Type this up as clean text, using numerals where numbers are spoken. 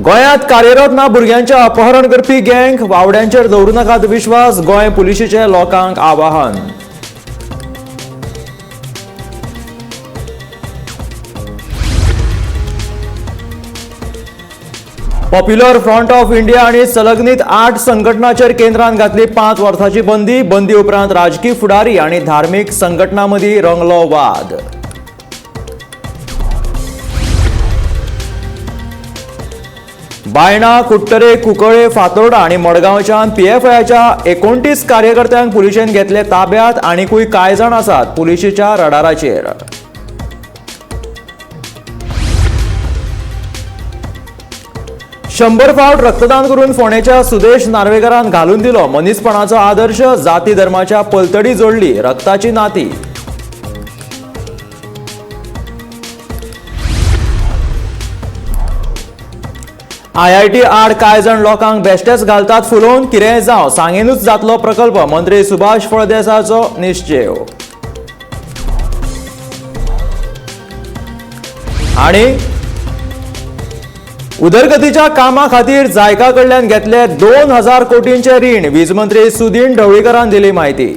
गोंयांत कार्यरत ना भुरग्यांचे अपहरण करपी गँग, वावड्यांचेर दवरूं नाकात विश्वास, गोंय पुलिशेचे लोकांक आवाहन. पॉप्युलर फ्रंट ऑफ इंडिया आणि संलग्नीत 8 संघटनांचेर केंद्रान घातली 5 वर्सांची बंदी. बंदी उपरांत राजकीय फुडारी आणि धार्मीक संघटनां मदीं रंगलो वाद. बायणा, कुट्टरे, कुंकळे, फातोर्डा आणि मडगांवच्यान पीएफआयच्या 29 कार्यकर्त्यांक पुलिशेन घेतले ताब्यात. आनीकूय कांय जाण आसात पुलिशेच्या रडाराचेर. 100 फावट रक्तदान करून फोंडेच्या सुदेश नार्वेकरान घालून दिलो मनीसपणाचो आदर्श. जाती धर्माच्या पलतडी जोडली रक्ताची नाती. आयआयटी आड कांय जाण लोकांक बेश्टेच घालतात फुलोवन. कितेंय जावं सांगेनूच जातलो प्रकल्प, मंत्री सुभाष फळदेसायचो निश्चय. आणि उदरगतीच्या कामा खातीर जायका कडल्यान घेतले 2000 कोटींचे रीण. वीज मंत्री सुदीन ढवळीकरान दिली माहिती.